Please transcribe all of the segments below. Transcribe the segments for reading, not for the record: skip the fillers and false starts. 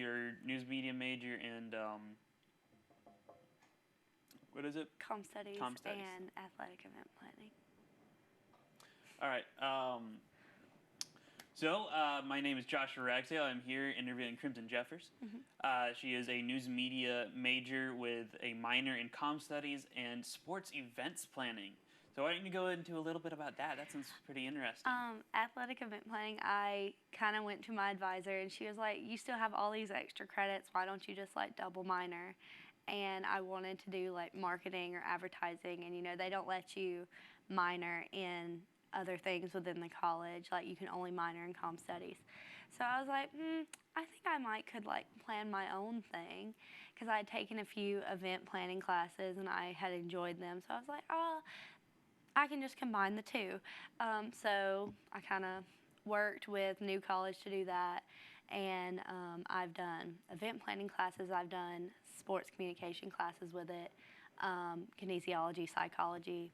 your news media major and what is it? Comm studies, Comm studies. and athletic event planning. All right. My name is Joshua Ragsdale. I'm here interviewing Crimson Jeffers. She is a news media major with a minor in comm studies and sports events planning. So why don't you go into a little bit about that? That sounds pretty interesting. Athletic event planning, I kind of went to my advisor and she was like, you still have all these extra credits. Why don't you just like double minor? And I wanted to do like marketing or advertising, and they don't let you minor in other things within the college. Like you can only minor in comm studies. So I was like, I think I could like plan my own thing, because I had taken a few event planning classes and I had enjoyed them. So I was like, I can just combine the two. So I kind of worked with New College to do that, and I've done event planning classes, I've done sports communication classes with it, kinesiology, psychology,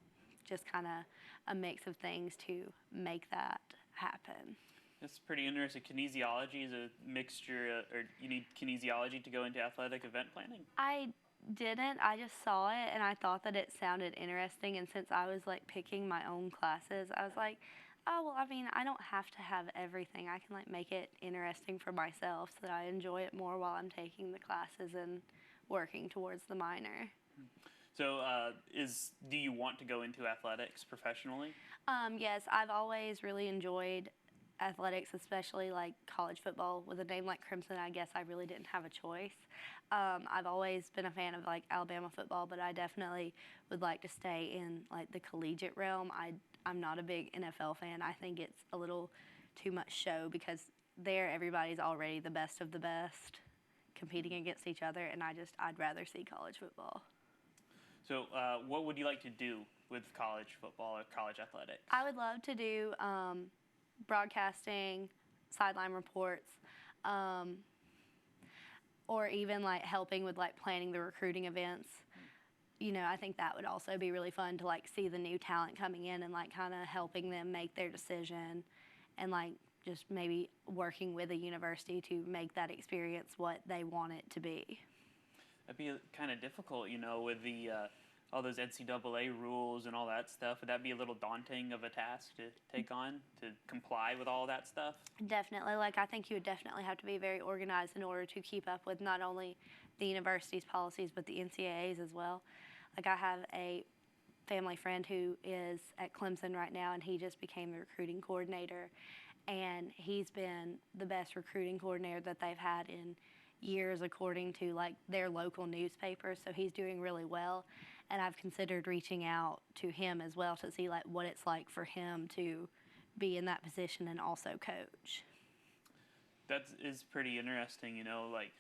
just kind of a mix of things to make that happen. That's pretty interesting. Kinesiology is a mixture, or you need kinesiology to go into athletic event planning? I didn't. I just saw it and I thought that it sounded interesting, and since I was like picking my own classes, I was like, oh, well, I mean, I don't have to have everything. I can like make it interesting for myself so that I enjoy it more while I'm taking the classes and working towards the minor. So do you want to go into athletics professionally? Yes, I've always really enjoyed athletics, especially like college football. With a name like Crimson, I guess I really didn't have a choice. I've always been a fan of like Alabama football, but I definitely would like to stay in like the collegiate realm. I'm not a big NFL fan. I think it's a little too much show, because there everybody's already the best of the best competing against each other, and I'd rather see college football. So what would you like to do with college football or college athletics? I would love to do broadcasting, sideline reports, or even like helping with like planning the recruiting events. I think that would also be really fun to like see the new talent coming in and like kind of helping them make their decision, and like just maybe working with a university to make that experience what they want it to be. That'd be kind of difficult, with the all those NCAA rules and all that stuff. Would that be a little daunting of a task to take on, to comply with all that stuff? Definitely. Like, I think you would definitely have to be very organized in order to keep up with not only the university's policies, but the NCAA's as well. Like, I have a family friend who is at Clemson right now, and he just became the recruiting coordinator. And he's been the best recruiting coordinator that they've had in years, according to like their local newspapers. So he's doing really well, and I've considered reaching out to him as well to see like what it's like for him to be in that position and also coach. That is pretty interesting. Like,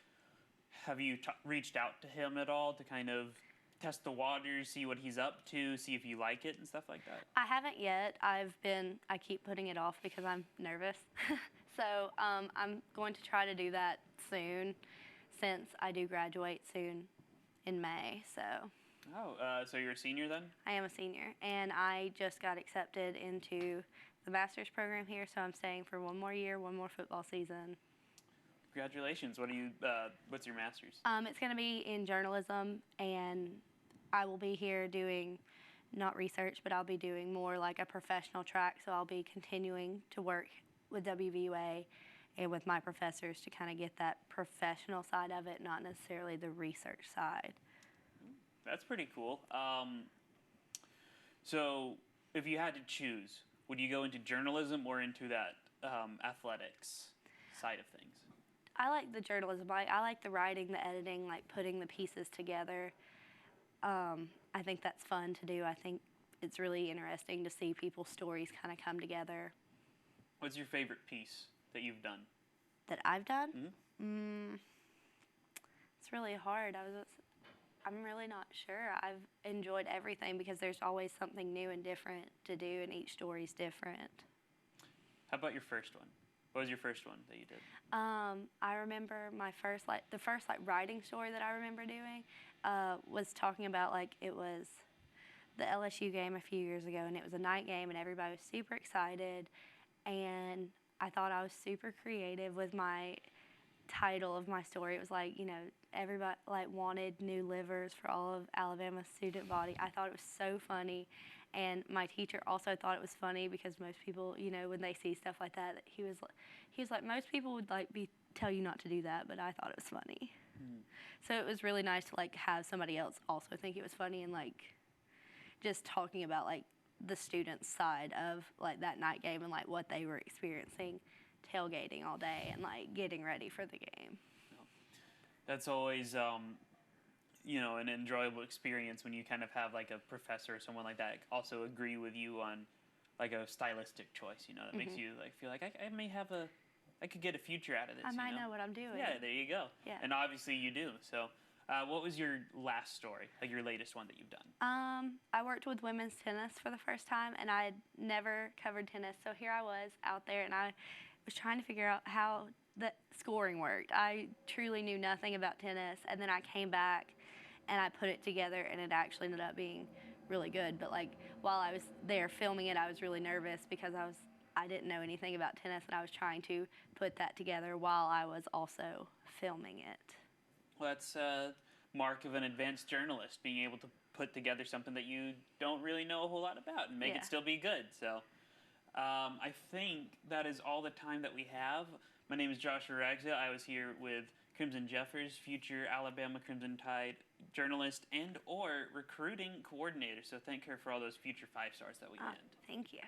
have you reached out to him at all to kind of test the waters, see what he's up to, see if you like it and stuff like that? I haven't yet. I keep putting it off because I'm nervous. So I'm going to try to do that soon, since I do graduate soon in May. So you're a senior then? I am a senior, and I just got accepted into the master's program here, so I'm staying for one more year, one more football season. Congratulations. What's your master's? It's going to be in journalism, and I will be here doing not research, but I'll be doing more like a professional track, so I'll be continuing to work with WVUA and with my professors to kind of get that professional side of it, not necessarily the research side. That's pretty cool. So if you had to choose, would you go into journalism or into that athletics side of things? I like the journalism. I like the writing, the editing, like putting the pieces together. I think that's fun to do. I think it's really interesting to see people's stories kind of come together. What's your favorite piece that you've done? That I've done? Mm-hmm. It's really hard. I'm really not sure. I've enjoyed everything because there's always something new and different to do, and each story's different. How about your first one? What was your first one that you did? I remember the first writing story that I remember doing was talking about it was the LSU game a few years ago, and it was a night game, and everybody was super excited, and I thought I was super creative with my title of my story. It was like, everybody like wanted new livers for all of Alabama's student body. I thought it was so funny. And my teacher also thought it was funny because most people, when they see stuff like that, he was like, most people would like tell you not to do that, but I thought it was funny. So it was really nice to like have somebody else also think it was funny and like just talking about like the students' side of like that night game and like what they were experiencing, tailgating all day and like getting ready for the game. That's always an enjoyable experience when you kind of have like a professor or someone like that also agree with you on like a stylistic choice, that makes you like feel like I could get a future out of this. I might know what I'm doing. Yeah, there you go. Yeah. And obviously you do. So what was your last story, like your latest one that you've done? I worked with women's tennis for the first time, and I had never covered tennis. So here I was out there, and I was trying to figure out how the scoring worked. I truly knew nothing about tennis, and then I came back, and I put it together, and it actually ended up being really good. But like while I was there filming it, I was really nervous because I didn't know anything about tennis, and I was trying to put that together while I was also filming it. Well, that's a mark of an advanced journalist, being able to put together something that you don't really know a whole lot about and make it still be good. So I think that is all the time that we have. My name is Joshua Ragsdale. I was here with Crimson Jeffers, future Alabama Crimson Tide journalist and or recruiting coordinator. So thank her for all those future 5 stars that we had. Thank you.